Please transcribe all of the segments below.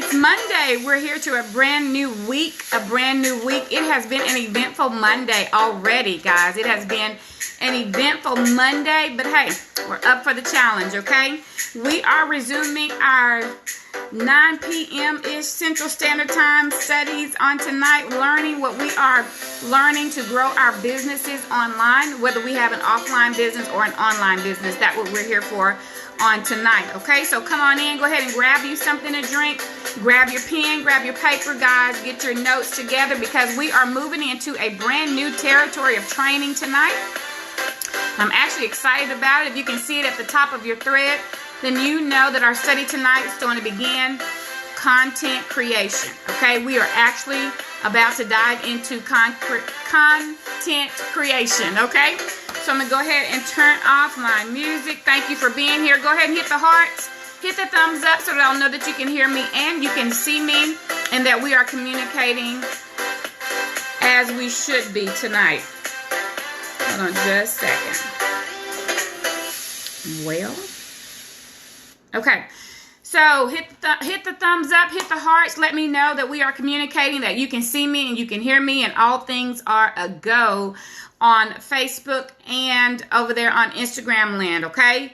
It's Monday. We're here to a brand new week. It has been an eventful Monday already, guys. It has been an eventful Monday, but hey, we're up for the challenge, okay? We are resuming our 9 p.m.-ish Central Standard Time studies on tonight, learning what we are learning to grow our businesses online, whether we have an offline business or an online business. That's what we're here for on tonight, okay? So come on in, go ahead and grab you something to drink, grab your pen, grab your paper, guys, get your notes together, because we are moving into a brand new territory of training tonight. I'm actually excited about it. If you can see it at the top of your thread, then you know that our study tonight is going to begin content creation, okay? We are actually about to dive into content creation, okay? So I'm going to go ahead and turn off my music. Thank you for being here. Go ahead and hit the hearts, hit the thumbs up so that I'll know that you can hear me and you can see me and that we are communicating as we should be tonight. Hold on just a second. Well, okay. So hit the thumbs up, hit the hearts. Let me know that we are communicating, that you can see me and you can hear me, and all things are a go on Facebook and over there on Instagram land, okay?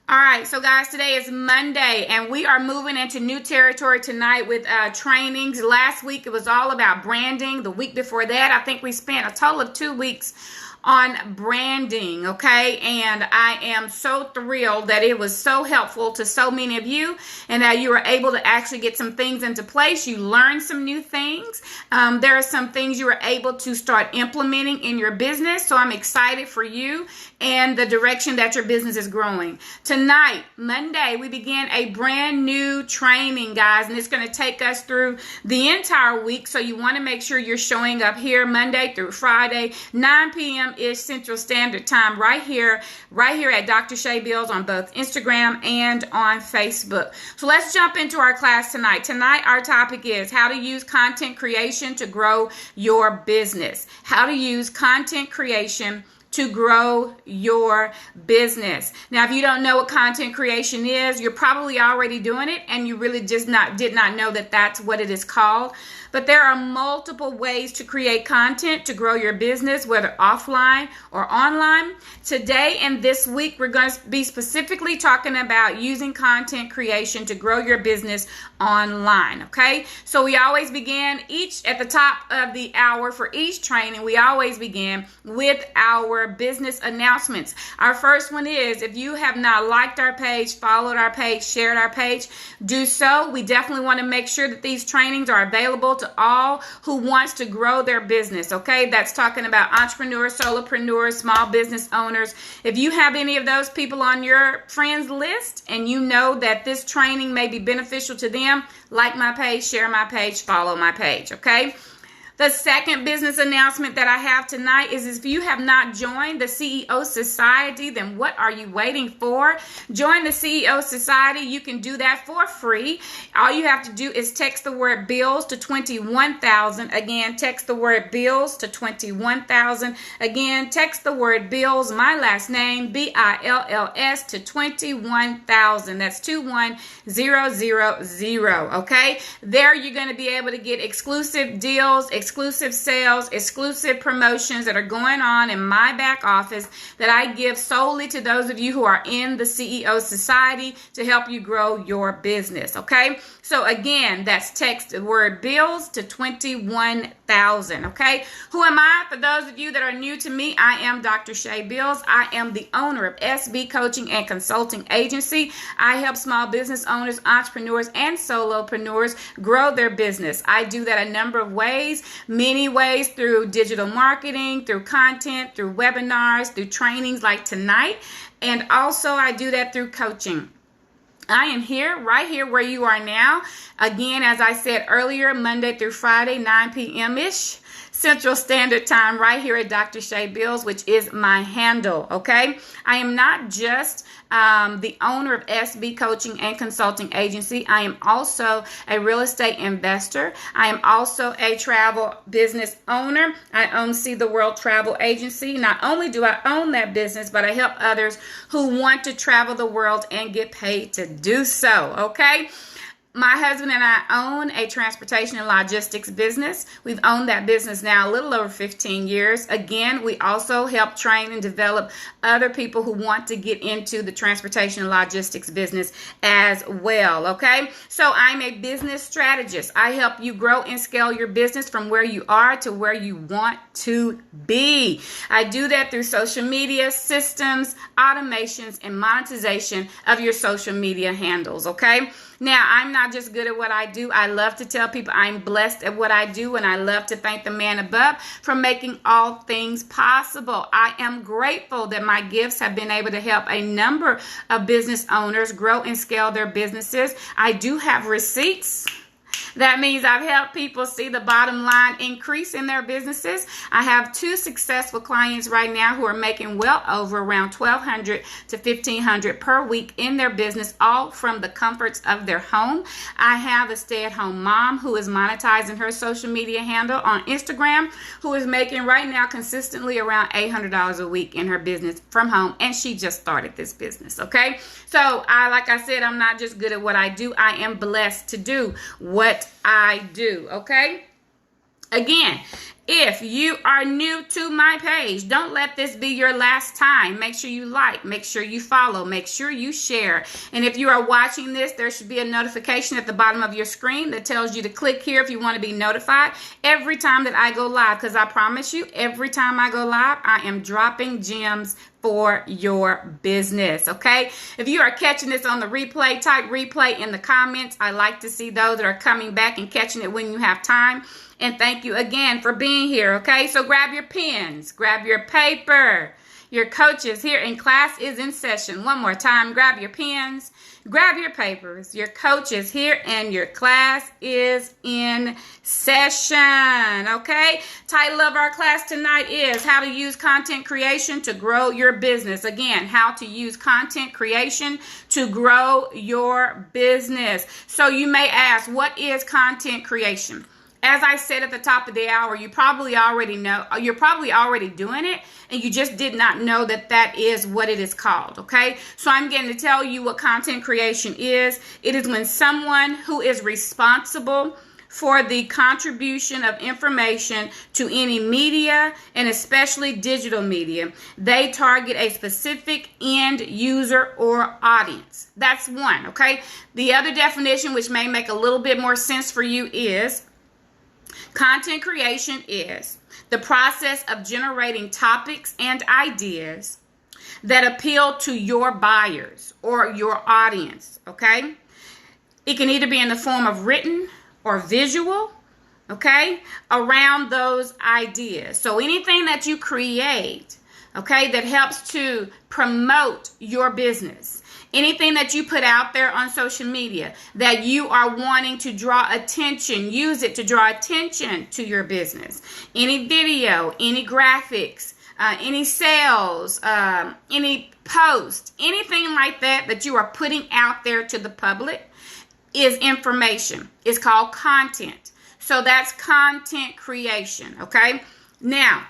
All right, so guys, today is Monday, and we are moving into new territory tonight with trainings. Last week, it was all about branding. The week before that, I think we spent a total of 2 weeks on branding, okay? And I am so thrilled that it was so helpful to so many of you, and that you were able to actually get some things into place. You learned some new things. There are some things you were able to start implementing in your business. So I'm excited for you and the direction that your business is growing. Tonight, Monday, we begin a brand new training, guys, and it's going to take us through the entire week. So you want to make sure you're showing up here Monday through Friday, 9 p.m.-ish Central Standard Time, right here at Dr. Shay Bills on both Instagram and on Facebook. So let's jump into our class tonight. Tonight, our topic is how to use content creation to grow your business. How to use content creation to grow your business. Now, if you don't know what content creation is, you're probably already doing it, and you really just did not know that that's what it is called. But there are multiple ways to create content to grow your business, whether offline or online. Today and this week, we're going to be specifically talking about using content creation to grow your business online, okay? So we always begin at the top of the hour for each training, we always begin with our business announcements. Our first one is, if you have not liked our page, followed our page, shared our page, do so. We definitely want to make sure that these trainings are available to all who wants to grow their business, okay? That's talking about entrepreneurs, solopreneurs, small business owners. If you have any of those people on your friends list and you know that this training may be beneficial to them, like my page, share my page, follow my page, okay? The second business announcement that I have tonight is, if you have not joined the CEO Society, then what are you waiting for? Join the CEO Society. You can do that for free. All you have to do is text the word bills to 21,000. Again, text the word bills to 21,000. Again, text the word bills, my last name, BILLS, to 21,000. That's 21000. Okay? There you're going to be able to get exclusive deals, exclusive sales, exclusive promotions that are going on in my back office that I give solely to those of you who are in the CEO Society to help you grow your business, okay? So again, that's text the word bills to 21,000, okay? Who am I? For those of you that are new to me, I am Dr. Shay Bills. I am the owner of SB Coaching and Consulting Agency. I help small business owners, entrepreneurs, and solopreneurs grow their business. I do that a number of ways, many ways, through digital marketing, through content, through webinars, through trainings like tonight, and also I do that through coaching. I am here, right here where you are now. Again, as I said earlier, Monday through Friday, 9 p.m.-ish Central Standard Time, right here at Dr. Shay Bills, which is my handle, okay? I am not just the owner of SB Coaching and Consulting Agency. I am also a real estate investor. I am also a travel business owner. I own See the World Travel Agency. Not only do I own that business, but I help others who want to travel the world and get paid to do so, okay? My husband and I own a transportation and logistics business. We've owned that business now a little over 15 years. Again, we also help train and develop other people who want to get into the transportation and logistics business as well, okay? So I'm a business strategist. I help you grow and scale your business from where you are to where you want to be. I do that through social media systems, automations, and monetization of your social media handles, okay? Now, I'm not just good at what I do. I love to tell people I'm blessed at what I do, and I love to thank the man above for making all things possible. I am grateful that my gifts have been able to help a number of business owners grow and scale their businesses. I do have receipts. That means I've helped people see the bottom line increase in their businesses. I have 2 successful clients right now who are making well over around $1,200 to $1,500 per week in their business, all from the comforts of their home. I have a stay-at-home mom who is monetizing her social media handle on Instagram, who is making right now consistently around $800 a week in her business from home, and she just started this business, okay? So, like I said, I'm not just good at what I do. I am blessed to do what I do, okay? Again, if you are new to my page, don't let this be your last time. Make sure you like, make sure you follow, make sure you share. And if you are watching this, there should be a notification at the bottom of your screen that tells you to click here if you want to be notified every time that I go live, because I promise you, every time I go live, I am dropping gems for your business, okay? If you are catching this on the replay, type replay in the comments. I like to see those that are coming back and catching it when you have time. And thank you again for being here, okay? So grab your pens, grab your paper. Your coach is here and class is in session. One more time, grab your pens, grab your papers. Your coach is here and your class is in session, okay? Title of our class tonight is How to Use Content Creation to Grow Your Business. Again, how to use content creation to grow your business. So you may ask, what is content creation? As I said at the top of the hour, you probably already know, you're probably already doing it, and you just did not know that that is what it is called, okay? So I'm going to tell you what content creation is. It is when someone who is responsible for the contribution of information to any media, and especially digital media, they target a specific end user or audience. That's one, okay? The other definition, which may make a little bit more sense for you, is content creation is the process of generating topics and ideas that appeal to your buyers or your audience, okay? It can either be in the form of written or visual, okay, around those ideas. So anything that you create, okay, that helps to promote your business, anything that you put out there on social media that you are wanting to draw attention, use it to draw attention to your business. Any video, any graphics, any sales, any post, anything like that that you are putting out there to the public is information. It's called content. So that's content creation, okay? Now,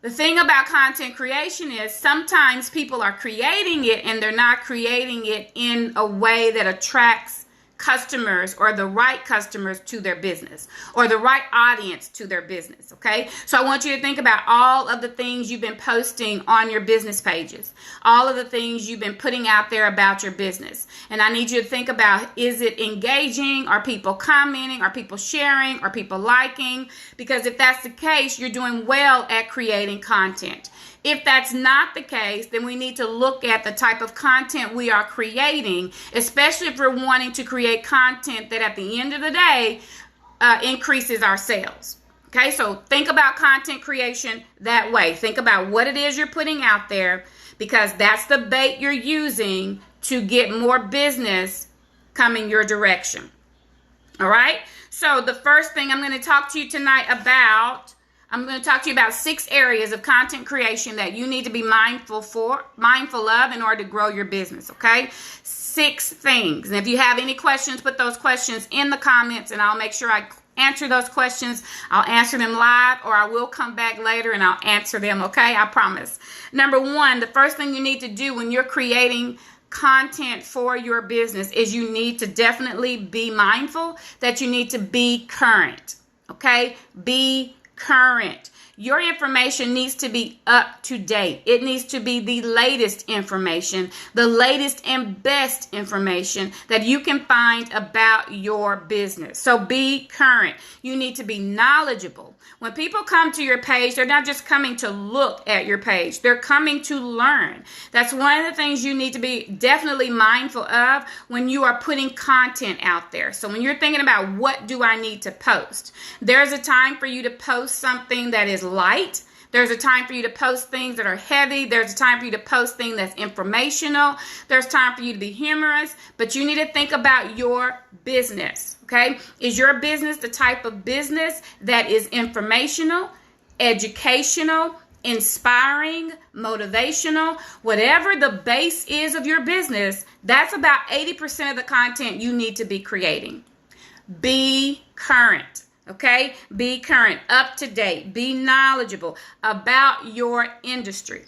the thing about content creation is sometimes people are creating it and they're not creating it in a way that attracts customers or the right customers to their business or the right audience to their business, okay? So I want you to think about all of the things you've been posting on your business pages, all of the things you've been putting out there about your business. And I need you to think about, is it engaging? Are people commenting? Are people sharing? Are people liking? Because if that's the case, you're doing well at creating content. If that's not the case, then we need to look at the type of content we are creating, especially if we're wanting to create content that at the end of the day increases our sales. Okay, so think about content creation that way. Think about what it is you're putting out there, because that's the bait you're using to get more business coming your direction. All right, so the first thing I'm going to talk to you tonight about, I'm going to talk to you about 6 areas of content creation that you need to be mindful of in order to grow your business, okay? 6 things. And if you have any questions, put those questions in the comments and I'll make sure I answer those questions. I'll answer them live, or I will come back later and I'll answer them, okay? I promise. Number 1, the first thing you need to do when you're creating content for your business is you need to definitely be mindful that you need to be current. Okay? Be current. Your information needs to be up to date. It needs to be the latest information, the latest and best information that you can find about your business. So be current. You need to be knowledgeable. When people come to your page, they're not just coming to look at your page. They're coming to learn. That's one of the things you need to be definitely mindful of when you are putting content out there. So when you're thinking about what do I need to post, there's a time for you to post something that is light. There's a time for you to post things that are heavy. There's a time for you to post things that's informational. There's time for you to be humorous, but you need to think about your business, okay? Is your business the type of business that is informational, educational, inspiring, motivational? Whatever the base is of your business, that's about 80% of the content you need to be creating. Be current. Okay, be current, up to date, be knowledgeable about your industry.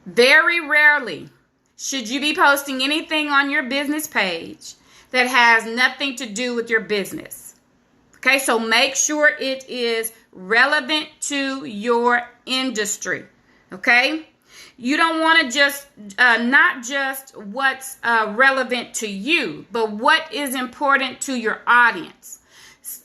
Very rarely should you be posting anything on your business page that has nothing to do with your business. Okay, so make sure it is relevant to your industry. Okay, you don't want to just, not just what's relevant to you, but what is important to your audience.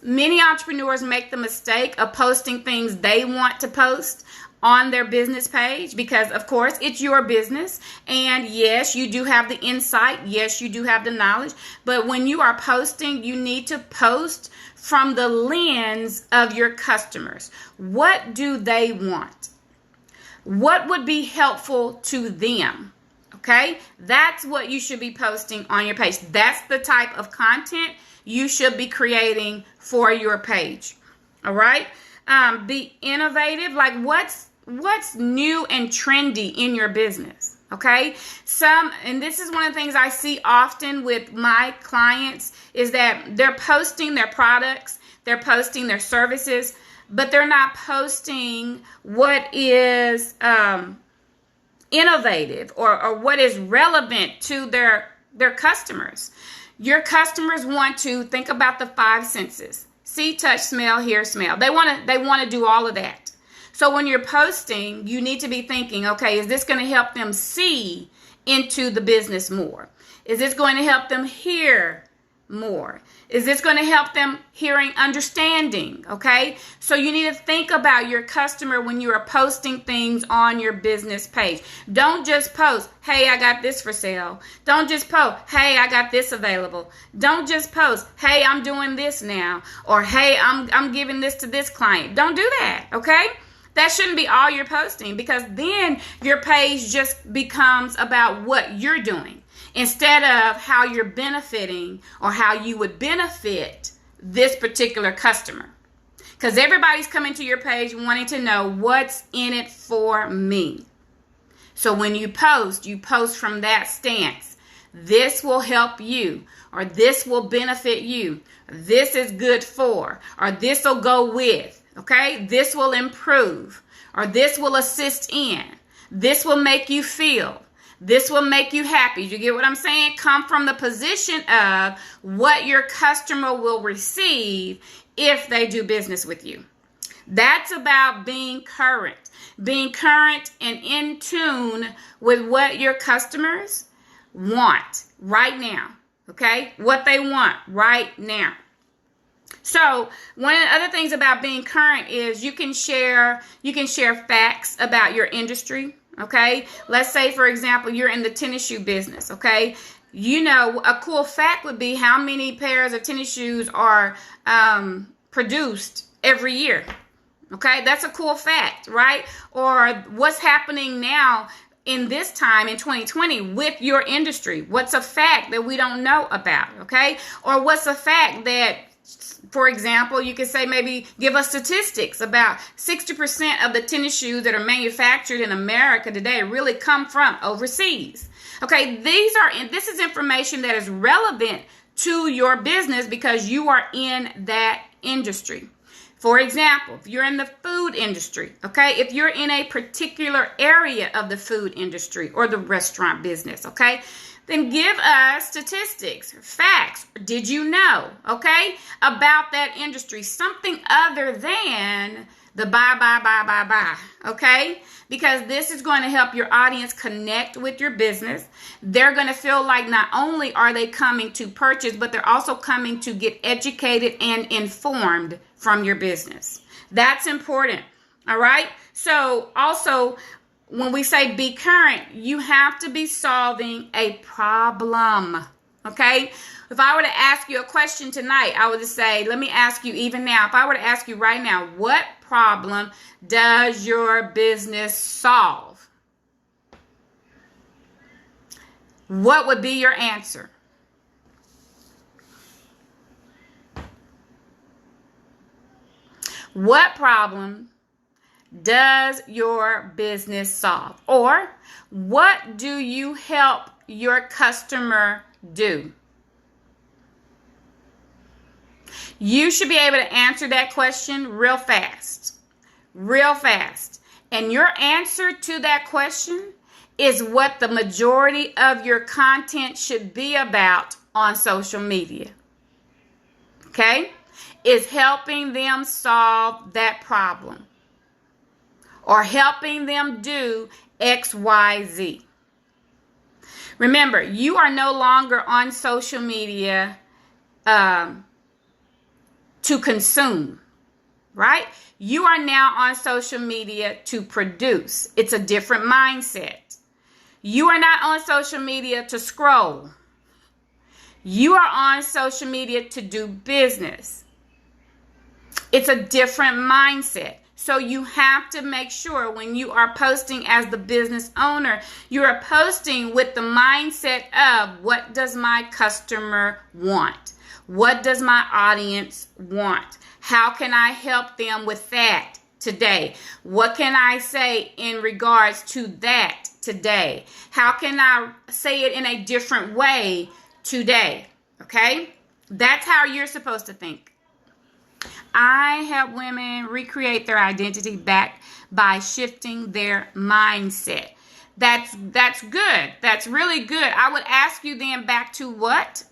Many entrepreneurs make the mistake of posting things they want to post on their business page because, of course, it's your business. And yes, you do have the insight. Yes, you do have the knowledge. But when you are posting, you need to post from the lens of your customers. What do they want? What would be helpful to them? Okay, that's what you should be posting on your page. That's the type of content you should be creating for your page. All right. Be innovative. Like what's new and trendy in your business. Okay. And this is one of the things I see often with my clients is that they're posting their products, they're posting their services, but they're not posting what is innovative or what is relevant to their customers. Your customers want to think about the 5 senses: see, touch, smell, hear, smell. They want to do all of that. So when you're posting, you need to be thinking, okay, is this going to help them see into the business more? Is this going to help them hear more? Is this going to help them hearing, understanding? Okay, so you need to think about your customer when you are posting things on your business page. Don't just post, hey, I got this for sale. Don't just post, hey, I got this available. Don't just post, hey, I'm doing this now, or hey, I'm giving this to this client. Don't do that. Okay, that shouldn't be all you're posting, because then your page just becomes about what you're doing, instead of how you're benefiting or how you would benefit this particular customer. Because everybody's coming to your page wanting to know what's in it for me. So when you post from that stance. This will help you, or this will benefit you. This is good for, or this will go with. Okay? This will improve, or this will assist in. This will make you feel. This will make you happy. You get what I'm saying? Come from the position of what your customer will receive if they do business with you. That's about being current and in tune with what your customers want right now. Okay? What they want right now. So one of the other things about being current is you can share facts about your industry. Okay, let's say, for example, you're in the tennis shoe business. Okay, you know, a cool fact would be how many pairs of tennis shoes are produced every year. Okay, that's a cool fact, right? Or what's happening now in this time in 2020 with your industry. What's a fact that we don't know about? Okay, or what's a fact that, for example, you could say, maybe give us statistics about 60% of the tennis shoes that are manufactured in America today really come from overseas. Okay, this is information that is relevant to your business because you are in that industry. For example, if you're in the food industry, okay, if you're in a particular area of the food industry or the restaurant business, okay, then give us statistics, facts. Did you know, okay, about that industry? Something other than the buy, okay? Because this is going to help your audience connect with your business. They're going to feel like not only are they coming to purchase, but they're also coming to get educated and informed from your business. That's important, all right? So also, when we say be current, you have to be solving a problem, okay? If I were to ask you a question tonight, I would say, let me ask you even now, if I were to ask you right now, what problem does your business solve? What would be your answer? What problem does your business solve? Or what do you help your customer do? You should be able to answer that question real fast. Real fast. And your answer to that question is what the majority of your content should be about on social media. Okay? Is helping them solve that problem. Or helping them do X, Y, Z. Remember, you are no longer on social media to consume, right? You are now on social media to produce. It's a different mindset. You are not on social media to scroll. You are on social media to do business. It's a different mindset. So you have to make sure when you are posting as the business owner, you are posting with the mindset of what does my customer want? What does my audience want? How can I help them with that today? What can I say in regards to that today? How can I say it in a different way today? Okay? That's how you're supposed to think. I help women recreate their identity back by shifting their mindset. That's good. That's really good. I would ask you then back to what?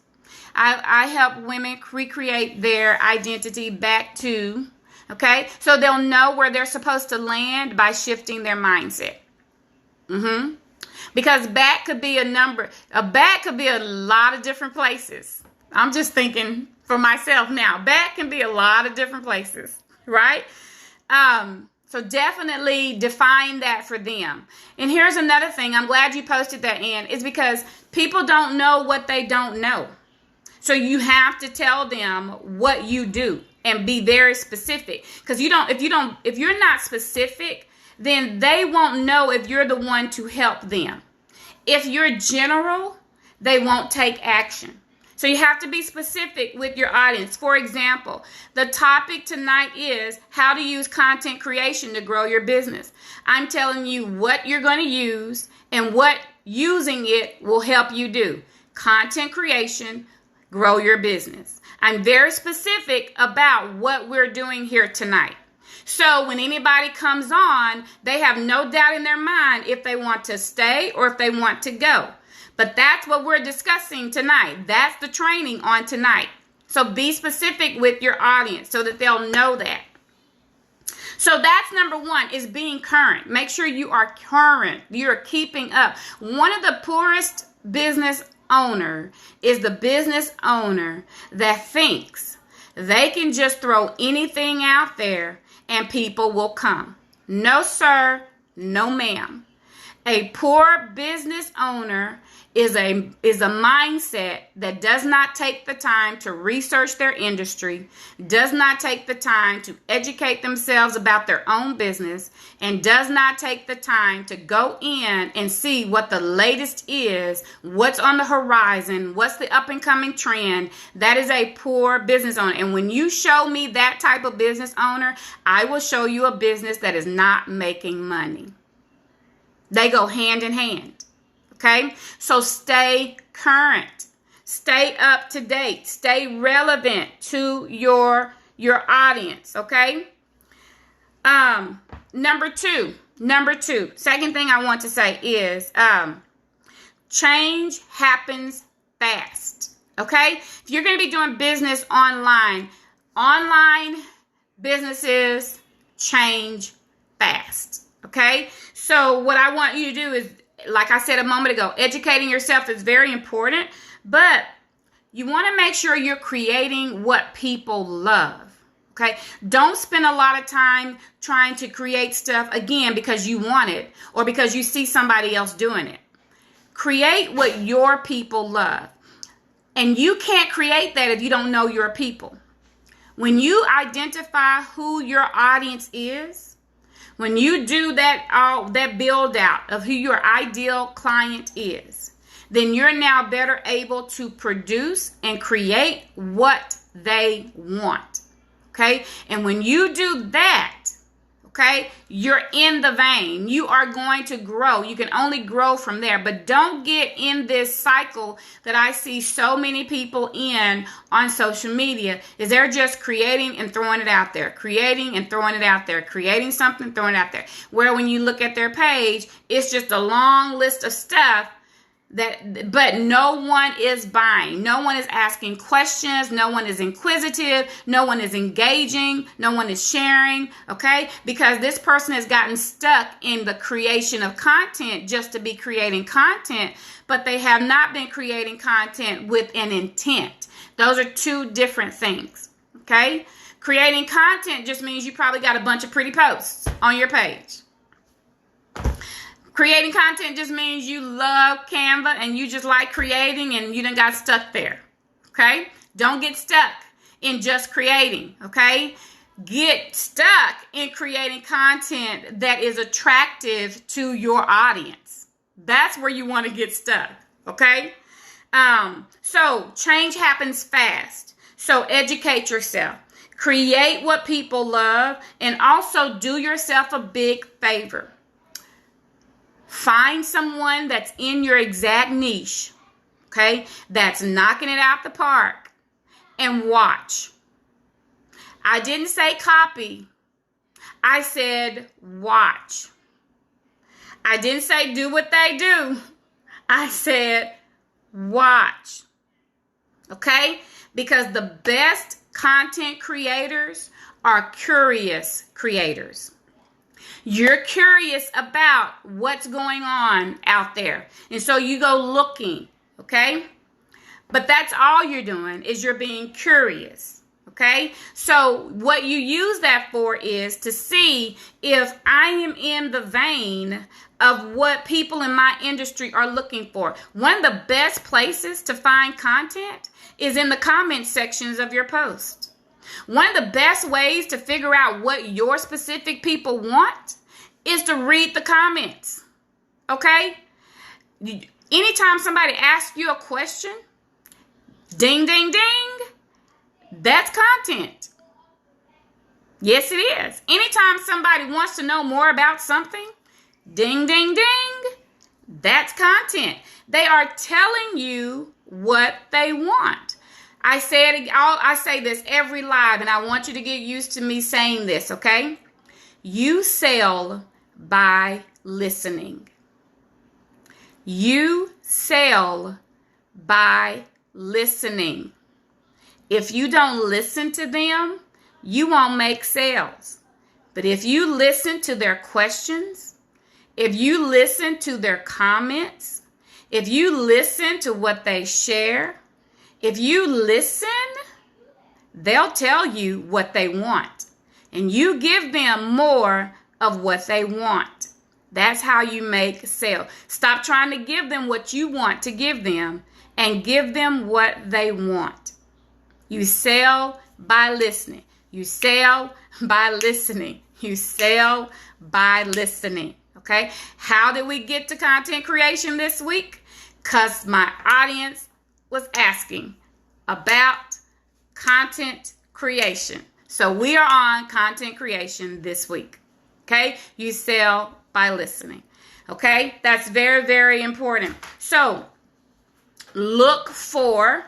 I help women recreate their identity back to, okay? So they'll know where they're supposed to land by shifting their mindset. Because back could be a lot of different places. I'm just thinking for myself now. Back can be a lot of different places, right? So definitely define that for them. And here's another thing. I'm glad you posted that in. It's because people don't know what they don't know. So you have to tell them what you do and be very specific. Because if you're not specific, then they won't know if you're the one to help them. If you're general, they won't take action. So you have to be specific with your audience. For example, the topic tonight is how to use content creation to grow your business. I'm telling you what you're going to use and what using it will help you do. Content creation, grow your business. I'm very specific about what we're doing here tonight. So when anybody comes on, they have no doubt in their mind if they want to stay or if they want to go. But that's what we're discussing tonight. That's the training on tonight. So be specific with your audience so that they'll know that. So that's number one, is being current. Make sure you are current. You're keeping up. One of the poorest business owner is the business owner that thinks they can just throw anything out there and people will come. No, sir. No, ma'am. A poor business owner is a mindset that does not take the time to research their industry, does not take the time to educate themselves about their own business, and does not take the time to go in and see what the latest is, what's on the horizon, what's the up and coming trend. That is a poor business owner. And when you show me that type of business owner, I will show you a business that is not making money. They go hand in hand. Okay, so stay current, stay up to date, stay relevant to your your audience, okay? Number two, second thing I want to say is change happens fast, okay? If you're going to be doing business online businesses change fast, okay? So what I want you to do is, like I said a moment ago, educating yourself is very important, but you want to make sure you're creating what people love. Okay, don't spend a lot of time trying to create stuff, again, because you want it or because you see somebody else doing it. Create what your people love. And you can't create that if you don't know your people. When you identify who your audience is, when you do that build out of who your ideal client is, then you're now better able to produce and create what they want. Okay, and when you do that, okay, you're in the vein. You are going to grow. You can only grow from there. But don't get in this cycle that I see so many people in on social media, is they're just creating and throwing it out there, creating and throwing it out there, creating something, throwing it out there. Where when you look at their page, it's just a long list of stuff but no one is buying. No one is asking questions. No one is inquisitive. No one is engaging. No one is sharing. Okay? Because this person has gotten stuck in the creation of content just to be creating content, but they have not been creating content with an intent. Those are two different things. Okay? Creating content just means you probably got a bunch of pretty posts on your page. Creating content just means you love Canva and you just like creating and you done got stuck there, okay? Don't get stuck in just creating, okay? Get stuck in creating content that is attractive to your audience. That's where you want to get stuck, okay? So change happens fast. So educate yourself. Create what people love, and also do yourself a big favor. Find someone that's in your exact niche, okay, that's knocking it out the park, and watch. I didn't say copy. I said watch. I didn't say do what they do. I said watch, okay? Because the best content creators are curious creators. You're curious about what's going on out there. And so you go looking, okay? But that's all you're doing, is you're being curious, okay? So what you use that for is to see if I am in the vein of what people in my industry are looking for. One of the best places to find content is in the comment sections of your post. One of the best ways to figure out what your specific people want is to read the comments, okay? Anytime somebody asks you a question, ding, ding, ding, that's content. Yes, it is. Anytime somebody wants to know more about something, ding, ding, ding, that's content. They are telling you what they want. I say this every live, and I want you to get used to me saying this, okay? You sell by listening. You sell by listening. If you don't listen to them, you won't make sales. But if you listen to their questions, if you listen to their comments, if you listen to what they share, if you listen, they'll tell you what they want. And you give them more of what they want. That's how you make a sale. Stop trying to give them what you want to give them and give them what they want. You sell by listening. You sell by listening. You sell by listening. Okay? How did we get to content creation this week? Because my audience was asking about content creation. So we are on content creation this week. Okay? You sell by listening. Okay? That's very, very important. So look for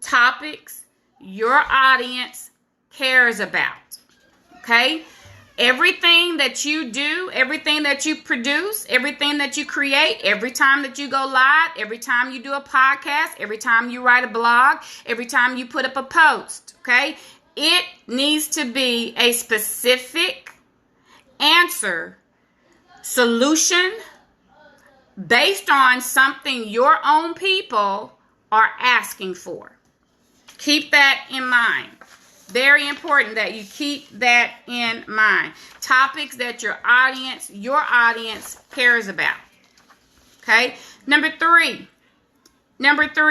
topics your audience cares about. Okay? Everything that you do, everything that you produce, everything that you create, every time that you go live, every time you do a podcast, every time you write a blog, every time you put up a post, okay? It needs to be a specific answer, solution, based on something your own people are asking for. Keep that in mind. Very important that you keep that in mind. Topics that your audience cares about. Okay? Number three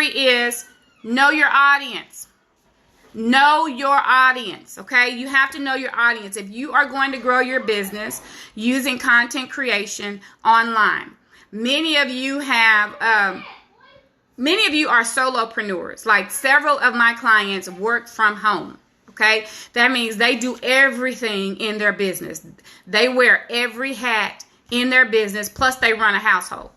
is know your audience. Know your audience, okay? You have to know your audience. If you are going to grow your business using content creation online, many of you are solopreneurs. Like several of my clients work from home. Okay, that means they do everything in their business. They wear every hat in their business, plus they run a household.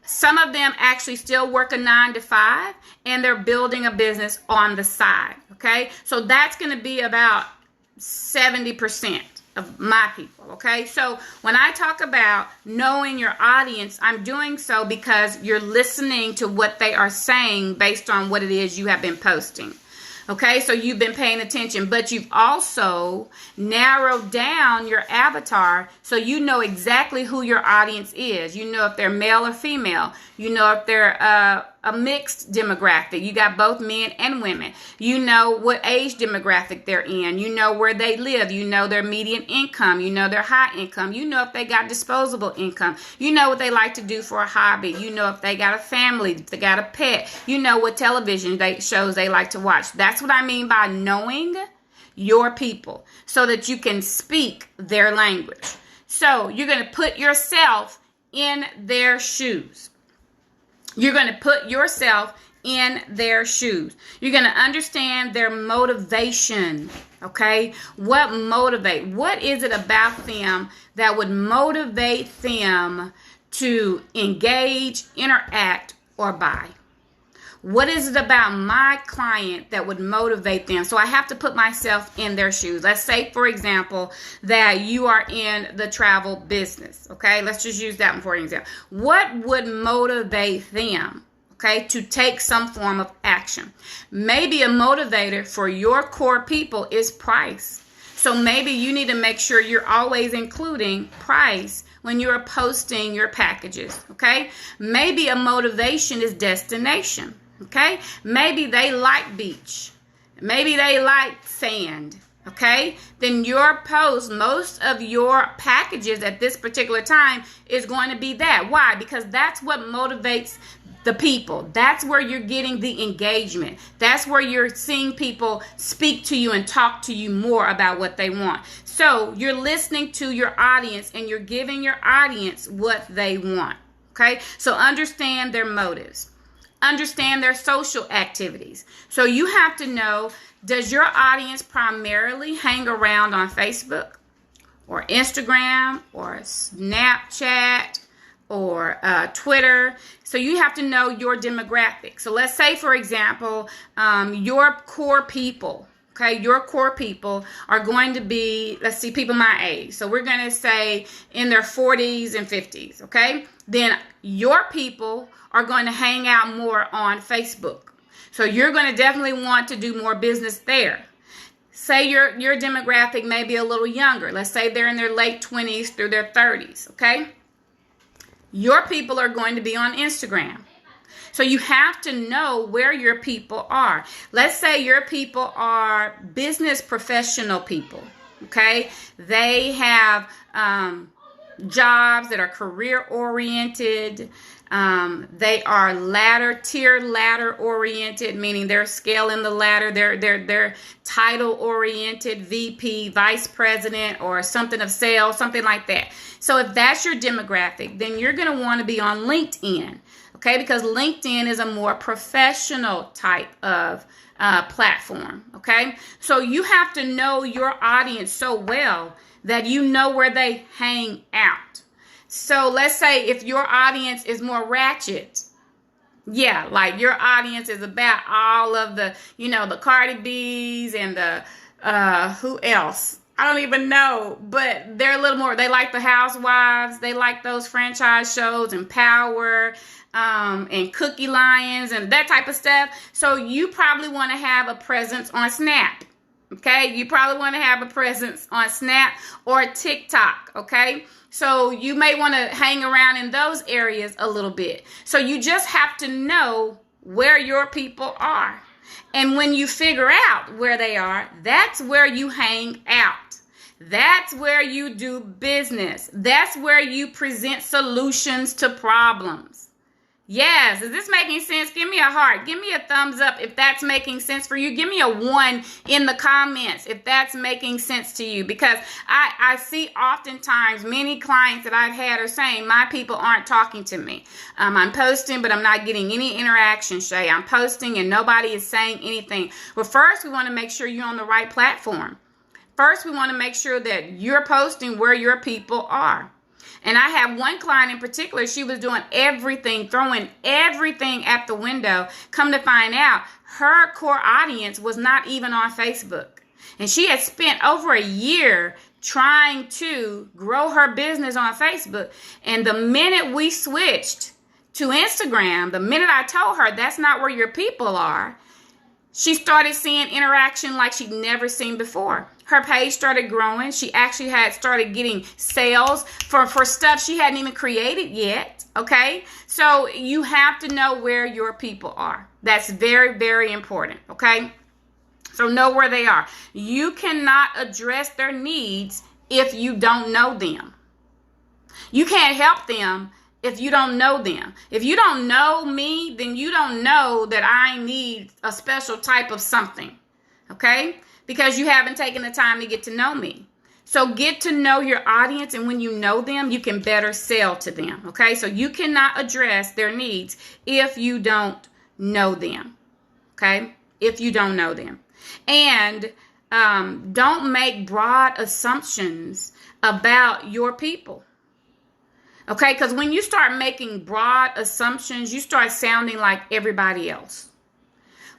Some of them actually still work a 9-to-5, and they're building a business on the side. Okay, so that's going to be about 70% of my people. Okay, so when I talk about knowing your audience, I'm doing so because you're listening to what they are saying based on what it is you have been posting. Okay, so you've been paying attention, but you've also narrowed down your avatar so you know exactly who your audience is. You know if they're male or female. You know if they're a mixed demographic. You got both men and women. You know what age demographic they're in. You know where they live. You know their median income. You know their high income. You know if they got disposable income. You know what they like to do for a hobby. You know if they got a family, if they got a pet. You know what television shows they like to watch. That's what I mean by knowing your people so that you can speak their language. So you're going to put yourself in their shoes. You're going to put yourself in their shoes. You're going to understand their motivation, okay? What is it about them that would motivate them to engage, interact, or buy? What is it about my client that would motivate them? So I have to put myself in their shoes. Let's say, for example, that you are in the travel business. Okay, let's just use that one for an example. What would motivate them, okay, to take some form of action? Maybe a motivator for your core people is price. So maybe you need to make sure you're always including price when you're posting your packages, okay? Maybe a motivation is destination. Okay, maybe they like beach. Maybe they like sand. Okay, then your post, most of your packages at this particular time is going to be that. Why? Because that's what motivates the people. That's where you're getting the engagement. That's where you're seeing people speak to you and talk to you more about what they want. So you're listening to your audience and you're giving your audience what they want. Okay, so understand their motives. Understand their social activities. So you have to know, does your audience primarily hang around on Facebook or Instagram or Snapchat or Twitter? So you have to know your demographic. So let's say, for example, your core people. Okay, your core people are going to be, let's see, people my age. So we're going to say in their 40s and 50s, okay? Then your people are going to hang out more on Facebook. So you're going to definitely want to do more business there. Say your demographic may be a little younger. Let's say they're in their late 20s through their 30s, okay? Your people are going to be on Instagram. So you have to know where your people are. Let's say your people are business professional people, okay? They have jobs that are career oriented. They are tier ladder oriented, meaning they're scaling the ladder. They're title oriented, VP, vice president, or something of sales, something like that. So if that's your demographic, then you're going to want to be on LinkedIn. Okay, because LinkedIn is a more professional type of platform. Okay, so you have to know your audience so well that you know where they hang out. So let's say if your audience is more ratchet, yeah, like your audience is about all of the, the Cardi B's and the Who else? I don't even know, but they're a little more, they like the Housewives. They like those franchise shows and Power, and Cookie Lions and that type of stuff. So you probably want to have a presence on Snap. Okay. You probably want to have a presence on Snap or TikTok. Okay. So you may want to hang around in those areas a little bit. So you just have to know where your people are. And when you figure out where they are, that's where you hang out. That's where you do business. That's where you present solutions to problems. Yes, is this making sense? Give me a heart. Give me a thumbs up if that's making sense for you. Give me a 1 in the comments if that's making sense to you. Because I see oftentimes many clients that I've had are saying, my people aren't talking to me. I'm posting, but I'm not getting any interaction, Shay. I'm posting and nobody is saying anything. Well, first, we want to make sure you're on the right platform. First, we want to make sure that you're posting where your people are. And I have one client in particular, she was doing everything, throwing everything at the window. Come to find out, her core audience was not even on Facebook. And she had spent over a year trying to grow her business on Facebook. And the minute we switched to Instagram, the minute I told her that's not where your people are, she started seeing interaction like she'd never seen before. Her page started growing. She actually had started getting sales for stuff she hadn't even created yet. Okay. So you have to know where your people are. That's very, very important. Okay. So know where they are. You cannot address their needs if you don't know them. You can't help them if you don't know them. If you don't know me, then you don't know that I need a special type of something. Okay? Because you haven't taken the time to get to know me. So get to know your audience, and when you know them, you can better sell to them. Okay? So you cannot address their needs if you don't know them. Okay? If you don't know them. And don't make broad assumptions about your people. Okay? Because when you start making broad assumptions, you start sounding like everybody else.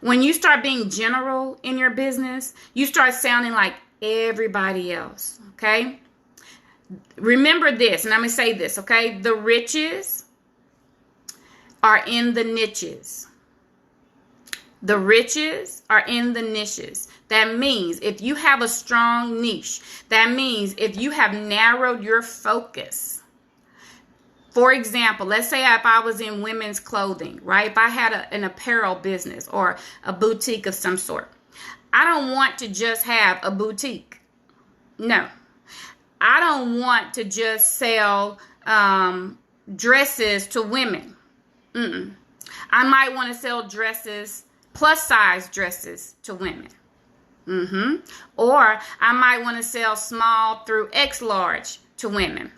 When you start being general in your business, you start sounding like everybody else, okay? Remember this, and I'm going to say this, okay? The riches are in the niches. The riches are in the niches. That means if you have a strong niche, that means if you have narrowed your focus. For example, let's say if I was in women's clothing, right? If I had an apparel business or a boutique of some sort, I don't want to just have a boutique. No. I don't want to just sell dresses to women. I might want to sell dresses, plus size dresses to women. Or I might want to sell small through X large to women.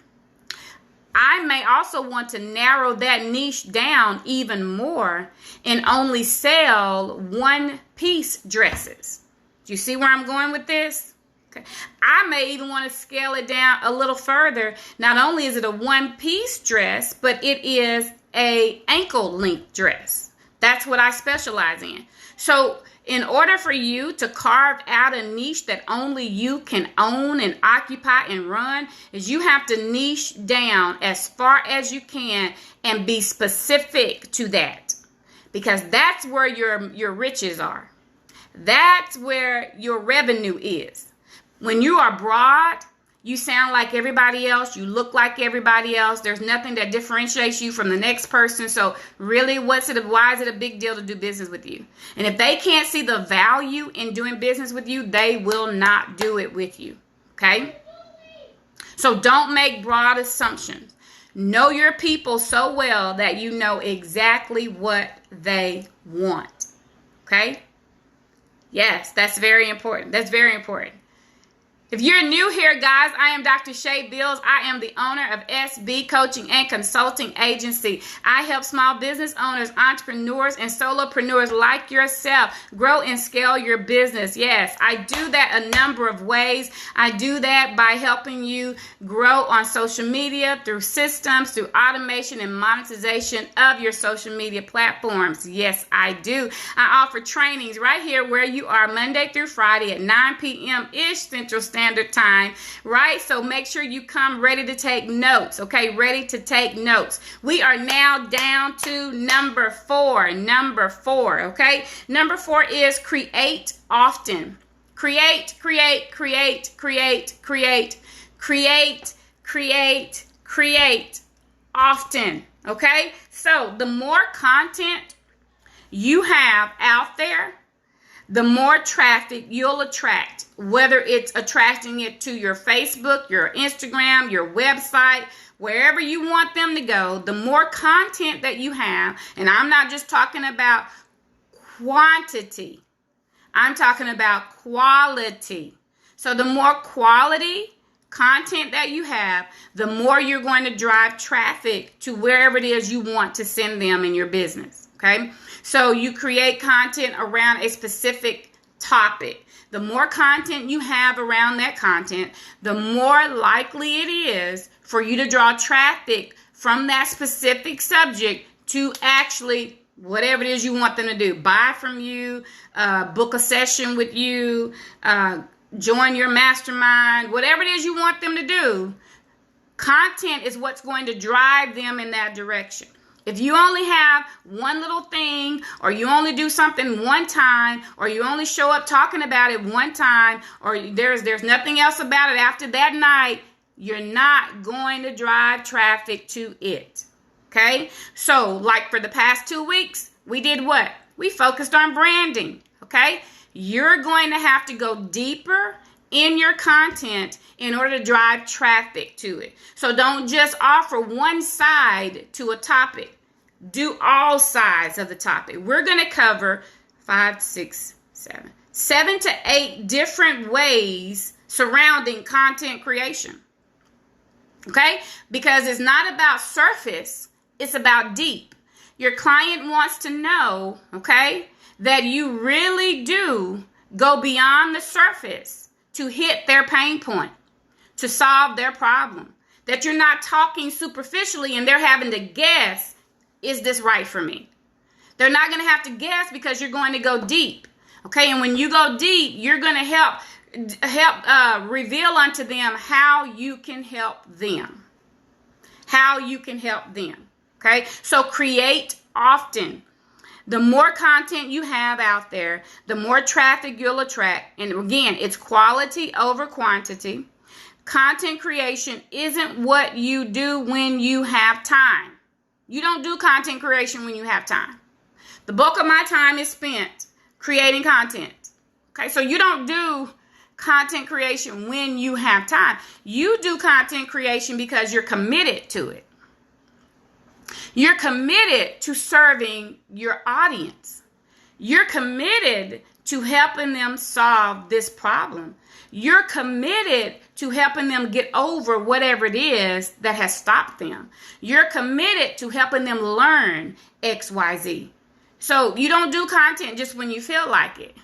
I may also want to narrow that niche down even more and only sell one-piece dresses. Do you see where I'm going with this? Okay. I may even want to scale it down a little further. Not only is it a one-piece dress, but it is a ankle-length dress. That's what I specialize in. So in order for you to carve out a niche that only you can own and occupy and run, is you have to niche down as far as you can and be specific to that. Because that's where your riches are. That's where your revenue is. When you are broad, you sound like everybody else. You look like everybody else. There's nothing that differentiates you from the next person. So really, why is it a big deal to do business with you? And if they can't see the value in doing business with you, they will not do it with you. Okay? So don't make broad assumptions. Know your people so well that you know exactly what they want. Okay? Yes, that's very important. That's very important. If you're new here, guys, I am Dr. Shay Bills. I am the owner of SB Coaching and Consulting Agency. I help small business owners, entrepreneurs, and solopreneurs like yourself grow and scale your business. Yes, I do that a number of ways. I do that by helping you grow on social media through systems, through automation and monetization of your social media platforms. Yes, I do. I offer trainings right here where you are Monday through Friday at 9 p.m.-ish Central Standard Time, right? So make sure you come ready to take notes, okay? Ready to take notes. We are now down to number four, okay? Number 4 is create often. Create often, okay? So the more content you have out there, the more traffic you'll attract, whether it's attracting it to your Facebook, your Instagram, your website, wherever you want them to go. The more content that you have, and I'm not just talking about quantity, I'm talking about quality. So the more quality content that you have, the more you're going to drive traffic to wherever it is you want to send them in your business. Okay, so you create content around a specific topic. The more content you have around that content, the more likely it is for you to draw traffic from that specific subject to actually whatever it is you want them to do. Buy from you, book a session with you, join your mastermind, whatever it is you want them to do. Content is what's going to drive them in that direction. If you only have one little thing, or you only do something one time, or you only show up talking about it one time, or there's nothing else about it after that night, you're not going to drive traffic to it. Okay? So, like for the past 2 weeks, we did what? We focused on branding. Okay? You're going to have to go deeper in your content in order to drive traffic to it. So don't just offer one side to a topic. Do all sides of the topic. We're going to cover 7 to 8 different ways surrounding content creation. Okay? Because it's not about surface, it's about deep. Your client wants to know, okay, that you really do go beyond the surface to hit their pain point, to solve their problem. That you're not talking superficially and they're having to guess, is this right for me? They're not going to have to guess because you're going to go deep. Okay, and when you go deep, you're going to help reveal unto them how you can help them. How you can help them. Okay, so create often. The more content you have out there, the more traffic you'll attract. And again, it's quality over quantity. Content creation isn't what you do when you have time. You don't do content creation when you have time. The bulk of my time is spent creating content. Okay, so you don't do content creation when you have time. You do content creation because you're committed to it. You're committed to serving your audience. You're committed to helping them solve this problem. You're committed to helping them get over whatever it is that has stopped them. You're committed to helping them learn XYZ. So you don't do content just when you feel like it.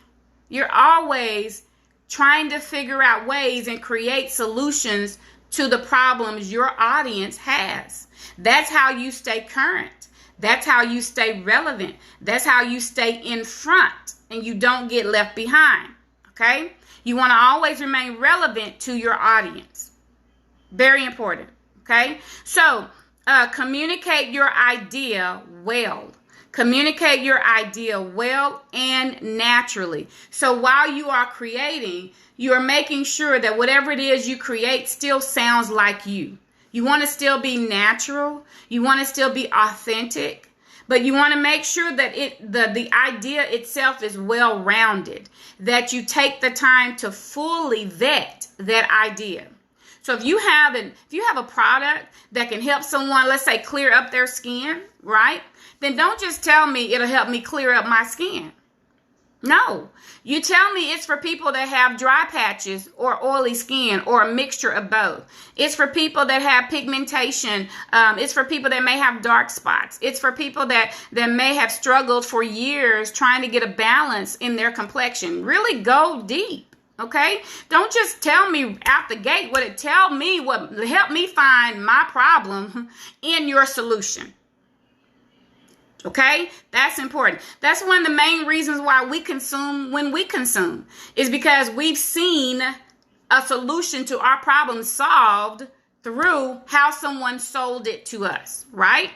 You're always trying to figure out ways and create solutions to the problems your audience has. That's how you stay current. That's how you stay relevant. That's how you stay in front and you don't get left behind. Okay? You want to always remain relevant to your audience. Very important. Okay? So, communicate your idea well. Communicate your idea well and naturally. So while you are creating, you are making sure that whatever it is you create still sounds like you. You want to still be natural. You want to still be authentic. But you want to make sure that the idea itself is well-rounded. That you take the time to fully vet that idea. So if you have a product that can help someone, let's say, clear up their skin, right? Then don't just tell me it'll help me clear up my skin. No. You tell me it's for people that have dry patches or oily skin or a mixture of both. It's for people that have pigmentation. It's for people that may have dark spots. It's for people that may have struggled for years trying to get a balance in their complexion. Really go deep. Okay? Don't just tell me out the gate what it tell me, what help me find my problem in your solution. Okay? That's important. That's one of the main reasons why we consume when we consume, is because we've seen a solution to our problem solved through how someone sold it to us, right?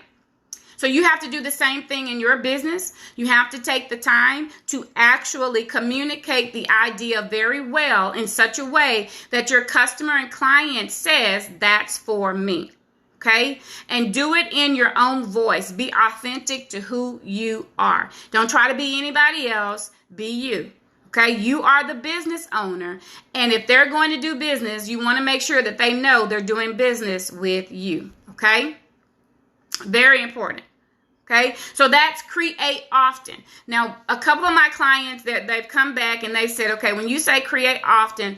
So you have to do the same thing in your business. You have to take the time to actually communicate the idea very well in such a way that your customer and client says, that's for me. Okay? And do it in your own voice. Be authentic to who you are. Don't try to be anybody else. Be you. Okay? You are the business owner. And if they're going to do business, you want to make sure that they know they're doing business with you. Okay? Very important. Okay, so that's create often. Now, a couple of my clients that they've come back and they said, okay, when you say create often,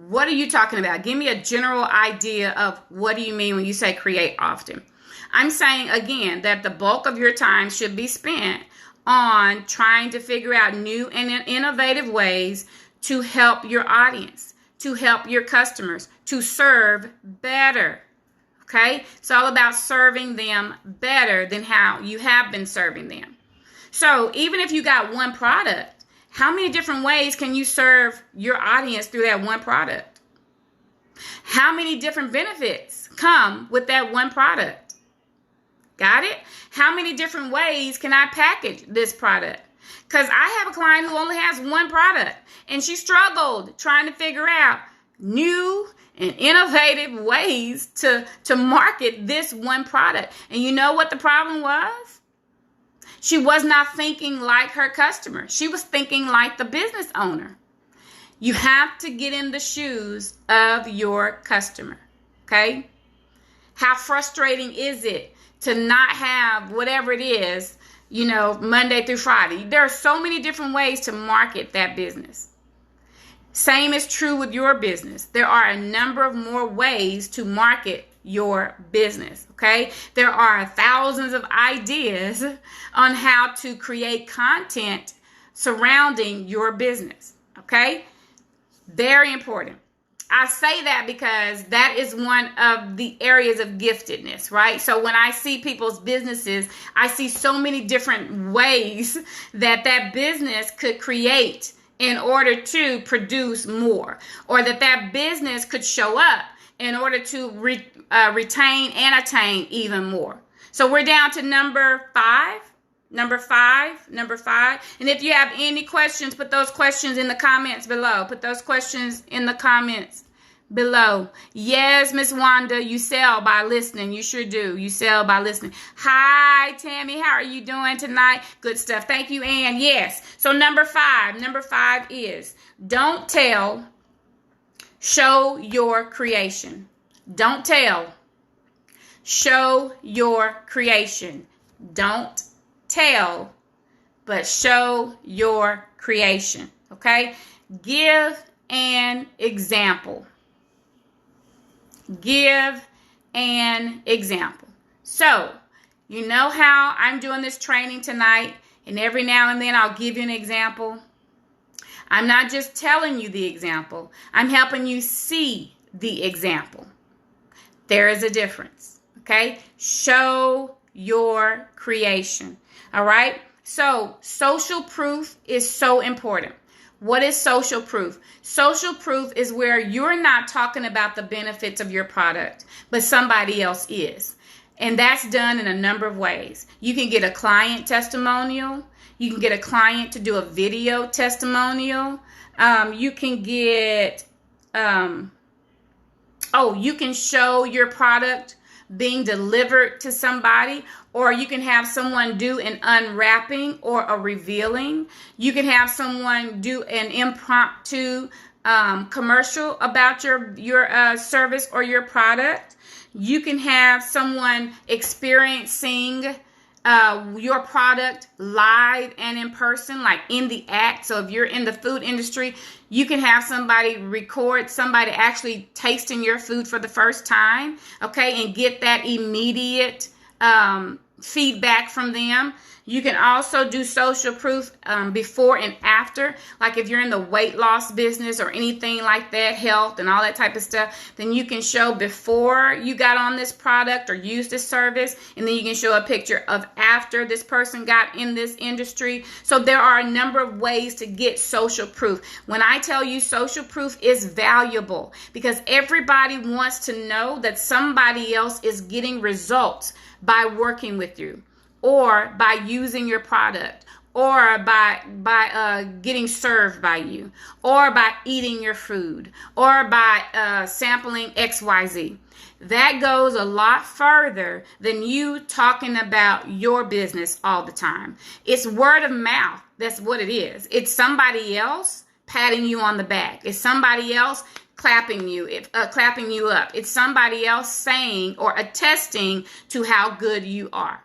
what are you talking about? Give me a general idea of what do you mean when you say create often. I'm saying, again, that the bulk of your time should be spent on trying to figure out new and innovative ways to help your audience, to help your customers, to serve better. Okay, it's all about serving them better than how you have been serving them. So even if you got one product, how many different ways can you serve your audience through that one product? How many different benefits come with that one product? Got it? How many different ways can I package this product? Because I have a client who only has one product, and she struggled trying to figure out new and innovative ways to market this one product. And you know what the problem was? She was not thinking like her customer. She was thinking like the business owner. You have to get in the shoes of your customer. Okay? How frustrating is it to not have whatever it is, Monday through Friday? There are so many different ways to market that business. Same is true with your business. There are a number of more ways to market your business, okay? There are thousands of ideas on how to create content surrounding your business, okay? Very important. I say that because that is one of the areas of giftedness, right? So when I see people's businesses, I see so many different ways that business could create in order to produce more, or that business could show up in order to retain and attain even more. So we're down to number five. And if you have any questions, put those questions in the comments below. Yes, Miss Wanda, you sell by listening. You sure do. You sell by listening. Hi, Tammy. How are you doing tonight? Good stuff. Thank you, Ann. Yes. So number five is don't tell, show your creation. Don't tell, show your creation. Don't tell, but show your creation. Okay? Give an example. Give an example. So, you know how I'm doing this training tonight, and every now and then I'll give you an example. I'm not just telling you the example. I'm helping you see the example. There is a difference. Okay? Show your creation. All right? So, social proof is so important. What is social proof? Social proof is where you're not talking about the benefits of your product, but somebody else is. And that's done in a number of ways. You can get a client testimonial. You can get a client to do a video testimonial. You can get, you can show your product being delivered to somebody, or you can have someone do an unwrapping or a revealing. You can have someone do an impromptu commercial about your service or your product. You can have someone experiencing your product live and in person, like in the act. So if you're in the food industry, you can have somebody record somebody actually tasting your food for the first time, okay, and get that immediate feedback from them. You can also do social proof before and after. Like if you're in the weight loss business or anything like that, health and all that type of stuff, then you can show before you got on this product or used this service, and then you can show a picture of after this person got in this industry. So there are a number of ways to get social proof. When I tell you social proof is valuable, because everybody wants to know that somebody else is getting results by working with you, or by using your product, or by getting served by you, or by eating your food, or by sampling XYZ. That goes a lot further than you talking about your business all the time. It's word of mouth. That's what it is. It's somebody else patting you on the back. It's somebody else clapping you up. It's somebody else saying or attesting to how good you are.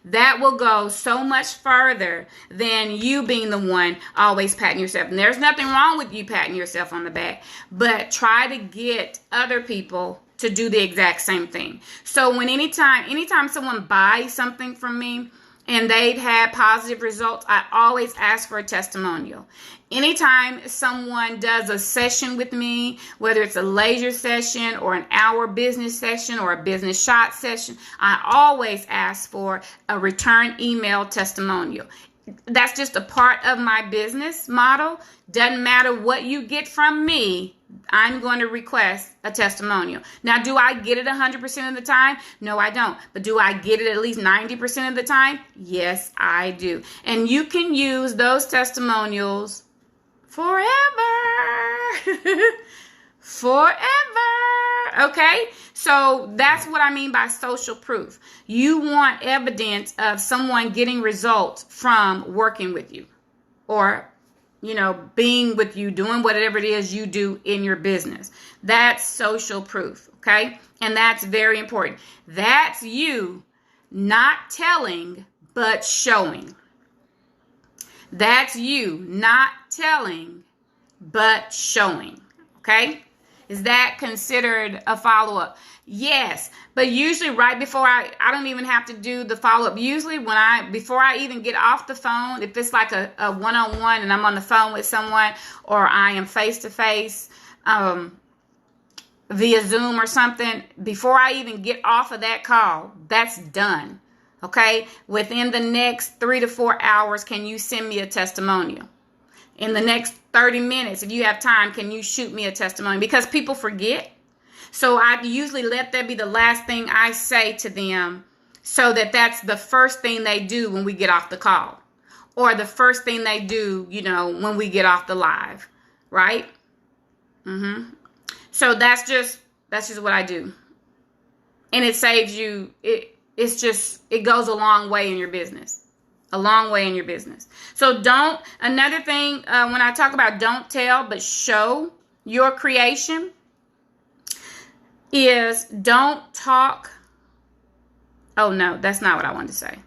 That will go so much further than you being the one always patting yourself. And there's nothing wrong with you patting yourself on the back, but try to get other people to do the exact same thing. So when anytime someone buys something from me and they've had positive results, I always ask for a testimonial. Anytime someone does a session with me, whether it's a laser session or an hour business session or a business shot session, I always ask for a return email testimonial. That's just a part of my business model. Doesn't matter what you get from me, I'm going to request a testimonial. Now, do I get it 100% of the time? No, I don't. But do I get it at least 90% of the time? Yes, I do. And you can use those testimonials forever. Forever. Okay? So that's what I mean by social proof. You want evidence of someone getting results from working with you, or being with you, doing whatever it is you do in your business. That's social proof, okay? And that's very important. That's you not telling, but showing. That's you not telling, but showing, okay? Is that considered a follow-up? Yes, but usually right before I don't even have to do the follow-up. Usually before I even get off the phone, if it's like a one-on-one and I'm on the phone with someone, or I am face-to-face via Zoom or something, before I even get off of that call, that's done, okay? Within the next 3 to 4 hours, can you send me a testimonial? In the next 30 minutes, if you have time, can you shoot me a testimonial? Because people forget. So I usually let that be the last thing I say to them, so that that's the first thing they do when we get off the call, or the first thing they do, when we get off the live, right? So that's just what I do. And it saves you, it goes a long way in your business. A long way in your business. So another thing, when I talk about don't tell, but show your creation, is don't talk. Oh, no, that's not what I wanted to say.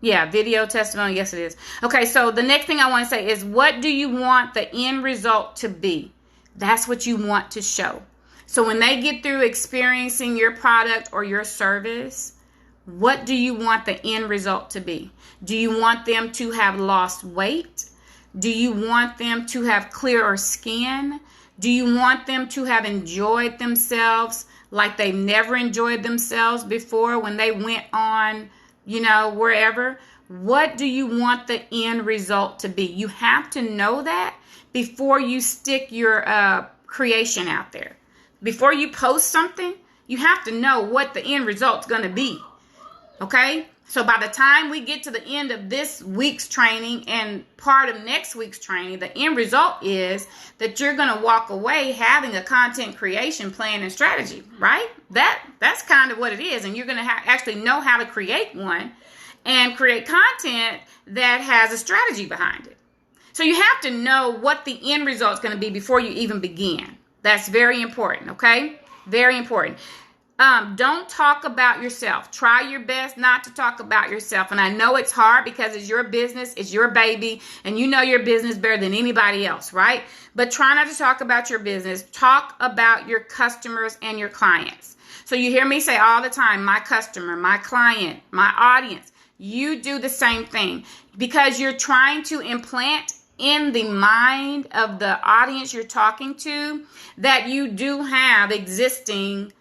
Yeah, video testimony. Yes, it is. Okay, so the next thing I want to say is, what do you want the end result to be? That's what you want to show. So when they get through experiencing your product or your service, what do you want the end result to be? Do you want them to have lost weight? Do you want them to have clearer skin? Do you want them to have enjoyed themselves like they've never enjoyed themselves before when they went on, wherever? What do you want the end result to be? You have to know that before you stick your creation out there. Before you post something, you have to know what the end result's going to be. Okay? So by the time we get to the end of this week's training and part of next week's training, the end result is that you're going to walk away having a content creation plan and strategy, right? That's kind of what it is. And you're going to actually know how to create one and create content that has a strategy behind it. So you have to know what the end result is going to be before you even begin. That's very important, okay? Very important. Don't talk about yourself. Try your best not to talk about yourself. And I know it's hard because it's your business, it's your baby, and you know your business better than anybody else, right? But try not to talk about your business. Talk about your customers and your clients. So you hear me say all the time, my customer, my client, my audience. You do the same thing because you're trying to implant in the mind of the audience you're talking to that you do have an existing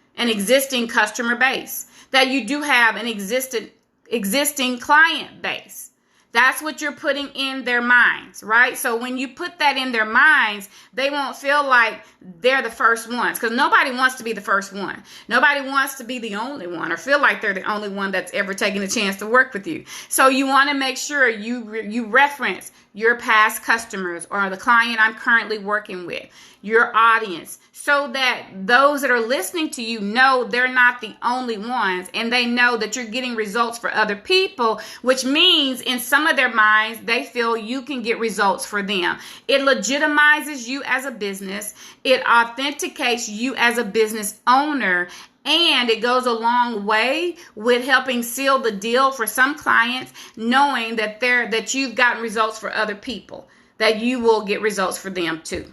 customer base, that you do have an existing client base. That's what you're putting in their minds, right? So when you put that in their minds, they won't feel like they're the first ones, because nobody wants to be the first one. Nobody wants to be the only one or feel like they're the only one that's ever taken a chance to work with you. So you want to make sure you reference your past customers or the client I'm currently working with, your audience, so that those that are listening to you know they're not the only ones, and they know that you're getting results for other people, which means in some of their minds, they feel you can get results for them. It legitimizes you as a business. It authenticates you as a business owner. And it goes a long way with helping seal the deal for some clients, knowing that you've gotten results for other people, that you will get results for them too.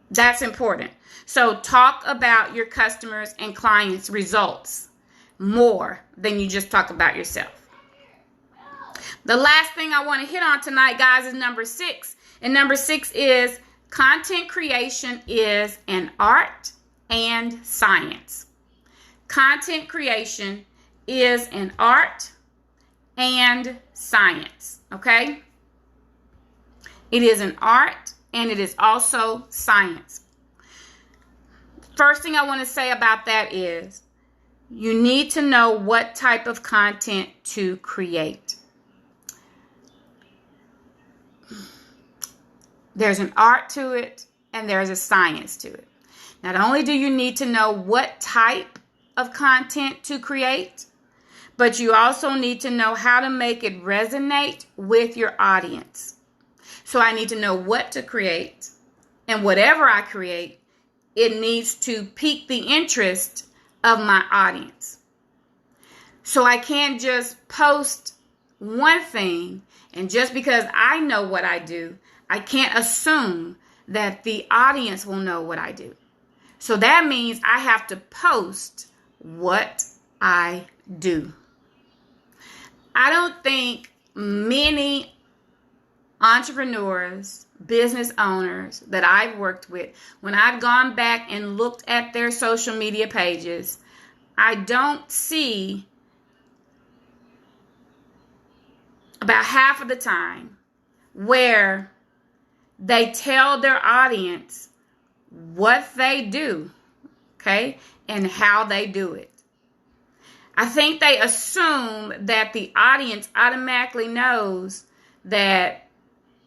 That's important. So talk about your customers and clients' results more than you just talk about yourself. The last thing I want to hit on tonight, guys, is number 6. And number 6 is content creation is an art and science. Content creation is an art and science, okay? It is an art and it is also science. First thing I want to say about that is you need to know what type of content to create. There's an art to it and there's a science to it. Not only do you need to know what type of content to create, but you also need to know how to make it resonate with your audience. So I need to know what to create, and whatever I create, it needs to pique the interest of my audience. So I can't just post one thing, and just because I know what I do, I can't assume that the audience will know what I do. So that means I have to post what I do. I don't think many entrepreneurs, business owners that I've worked with, when I've gone back and looked at their social media pages, I don't see about half of the time where they tell their audience what they do, okay, and how they do it. I think they assume that the audience automatically knows that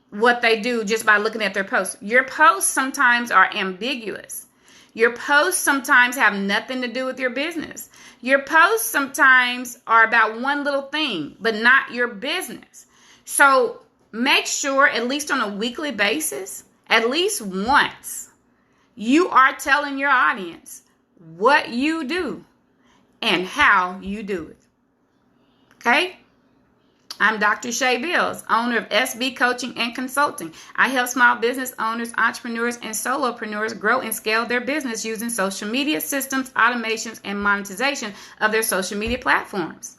what they do just by looking at their posts. Your posts sometimes are ambiguous. Your posts sometimes have nothing to do with your business. Your posts sometimes are about one little thing, but not your business. So make sure, at least on a weekly basis, at least once, you are telling your audience what you do and how you do it. Okay? I'm Dr. Shay Bills, owner of SB Coaching and Consulting. I help small business owners, entrepreneurs, and solopreneurs grow and scale their business using social media systems, automations, and monetization of their social media platforms.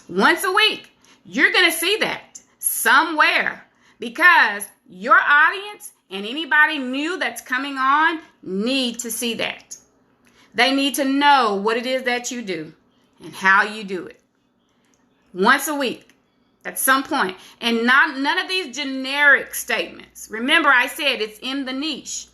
Once a week, you're going to see that somewhere, because your audience and anybody new that's coming on need to see that. They need to know what it is that you do and how you do it. Once a week, at some point. And none of these generic statements. Remember, I said it's in the niche.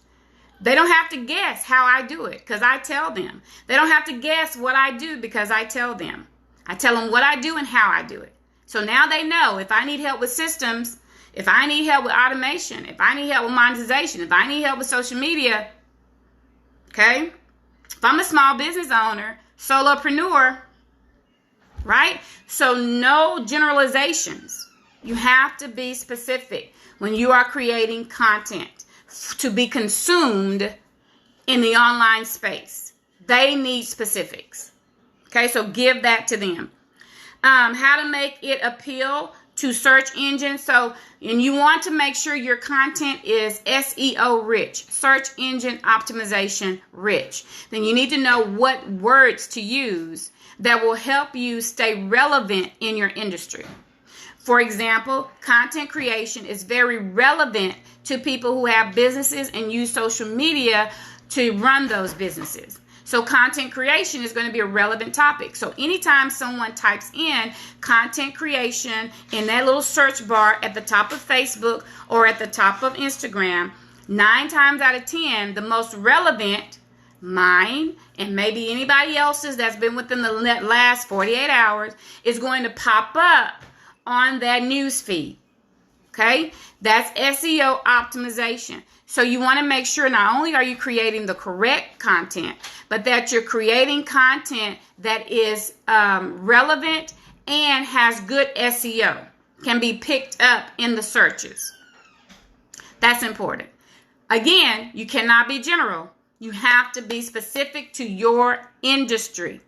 They don't have to guess how I do it because I tell them. They don't have to guess what I do because I tell them. I tell them what I do and how I do it. So now they know if I need help with systems, if I need help with automation, if I need help with monetization, if I need help with social media, okay? If I'm a small business owner, solopreneur, right? So no generalizations. You have to be specific when you are creating content to be consumed in the online space. They need specifics. Okay, so give that to them. How to make it appeal to search engines. So, and you want to make sure your content is SEO rich, search engine optimization rich. Then you need to know what words to use that will help you stay relevant in your industry. For example, content creation is very relevant to people who have businesses and use social media to run those businesses. So content creation is going to be a relevant topic. So anytime someone types in content creation in that little search bar at the top of Facebook or at the top of Instagram, 9 times out of 10, the most relevant, mine and maybe anybody else's that's been within the last 48 hours, is going to pop up on that news feed. Okay? That's SEO optimization. So you want to make sure not only are you creating the correct content, but that you're creating content that is relevant and has good SEO, can be picked up in the searches. That's important. Again, you cannot be general. You have to be specific to your industry.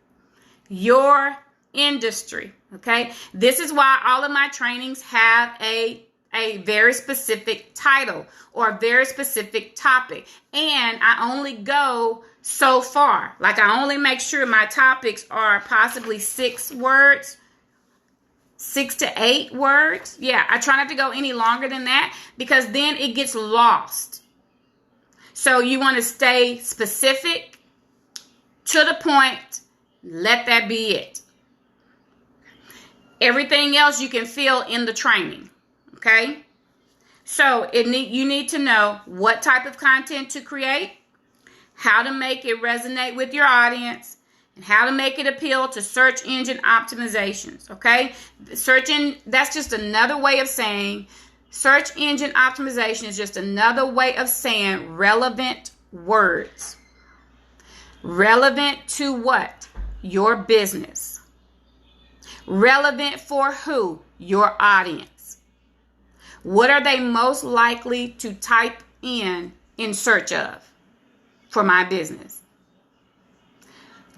Your industry, okay? This is why all of my trainings have a very specific title or a very specific topic. And I only go so far. Like, I only make sure my topics are possibly 6 words, 6 to 8 words. Yeah, I try not to go any longer than that because then it gets lost. So you want to stay specific, to the point, let that be it. Everything else you can fill in the training. Okay, so you need to know what type of content to create, how to make it resonate with your audience, and how to make it appeal to search engine optimizations. Okay, that's just another way of saying search engine optimization is just another way of saying relevant words. Relevant to what? Your business. Relevant for who? Your audience. What are they most likely to type in search of for my business?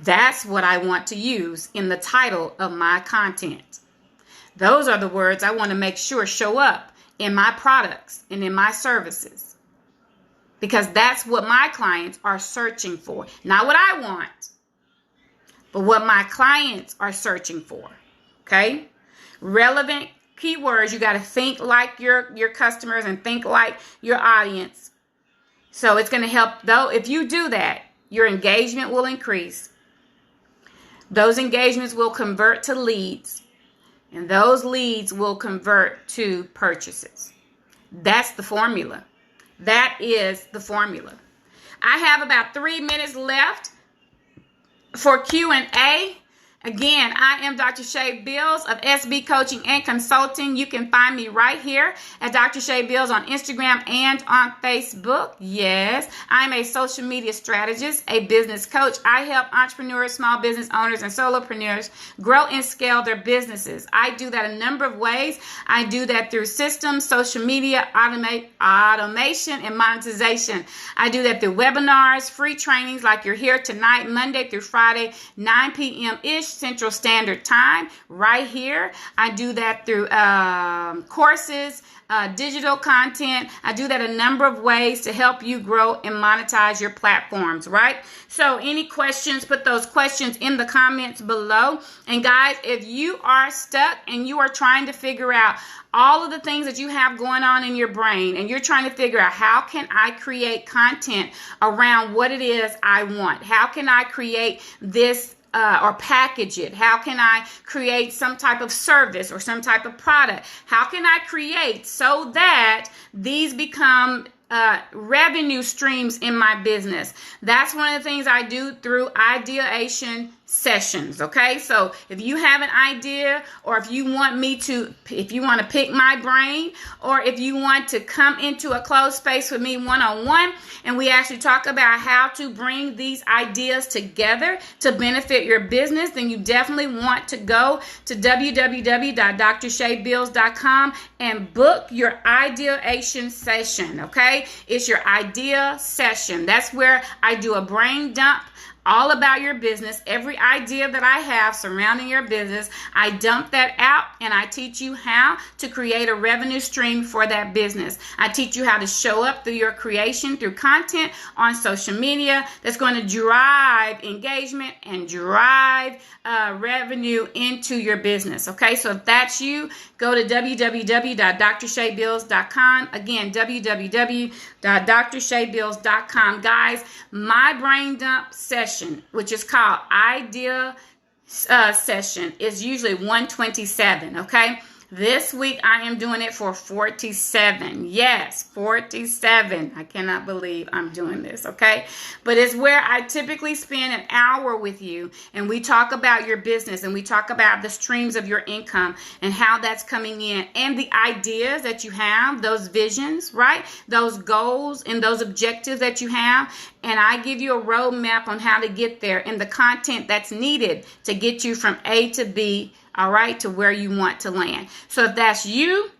That's what I want to use in the title of my content. Those are the words I want to make sure show up in my products and in my services. Because that's what my clients are searching for. Not what I want, but what my clients are searching for. Okay? Relevant keywords. You got to think like your customers and think like your audience. So it's going to help, though. If you do that, your engagement will increase. Those engagements will convert to leads. And those leads will convert to purchases. That's the formula. That is the formula. I have about 3 minutes left for Q&A. Again, I am Dr. Shay Bills of SB Coaching and Consulting. You can find me right here at Dr. Shay Bills on Instagram and on Facebook. Yes, I'm a social media strategist, a business coach. I help entrepreneurs, small business owners, and solopreneurs grow and scale their businesses. I do that a number of ways. I do that through systems, social media, automation, and monetization. I do that through webinars, free trainings like you're here tonight, Monday through Friday, 9 p.m.-ish. Central Standard Time right here. I do that through courses, digital content. I do that a number of ways to help you grow and monetize your platforms, right? So any questions, put those questions in the comments below. And guys, if you are stuck and you are trying to figure out all of the things that you have going on in your brain and you're trying to figure out how can I create content around what it is I want? How can I create this or package it? How can I create some type of service or some type of product? How can I create so that these become revenue streams in my business? That's one of the things I do through ideation sessions. Okay, so if you have an idea, or if you want to pick my brain, or if you want to come into a closed space with me one-on-one, and we actually talk about how to bring these ideas together to benefit your business, then you definitely want to go to www.drshaybills.com and book your ideation session. Okay, it's your idea session. That's where I do a brain dump all about your business. Every idea that I have surrounding your business, I dump that out and I teach you how to create a revenue stream for that business. I teach you how to show up through your creation, through content on social media that's going to drive engagement and drive revenue into your business. Okay, so if that's you, go to www.drshaebills.com. Again, www.drshaebills.com. Guys, my brain dump session, which is called Idea Session, is usually 127. Okay. This week, I am doing it for 47. Yes, 47. I cannot believe I'm doing this, okay? But it's where I typically spend an hour with you, and we talk about your business, and we talk about the streams of your income and how that's coming in, and the ideas that you have, those visions, right? Those goals and those objectives that you have. And I give you a roadmap on how to get there and the content that's needed to get you from A to B, all right, to where you want to land. So if that's you,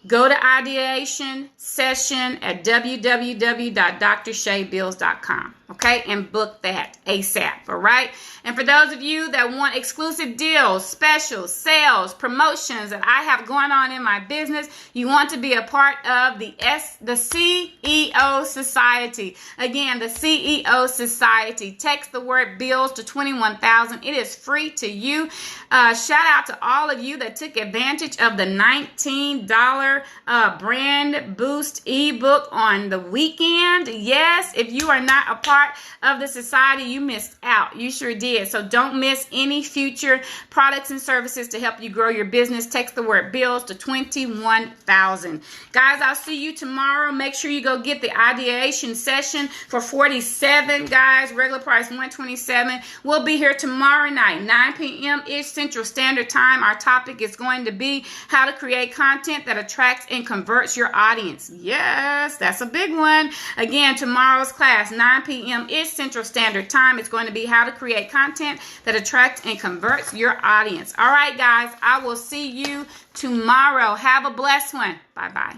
go to Ideation Session at www.drshaebills.com, okay, and book that ASAP, all right? And for those of you that want exclusive deals, specials, sales, promotions that I have going on in my business, you want to be a part of the CEO Society. Again, the CEO Society. Text the word bills to 21,000. It is free to you. Shout out to all of you that took advantage of the $19 brand boost ebook on the weekend. Yes, if you are not a part of the society, you missed out. You sure did. So don't miss any future products and services to help you grow your business. Text the word bills to 21,000. Guys, I'll see you tomorrow. Make sure you go get the ideation session for 47, guys. Regular price $127. We'll be here tomorrow night, 9 p.m. Central Standard Time. Our topic is going to be how to create content that attracts and converts your audience. Yes, that's a big one. Again, tomorrow's class, 9 p.m. Central Standard Time. It's going to be how to create content that attracts and converts your audience. All right, guys, I will see you tomorrow. Have a blessed one. Bye-bye.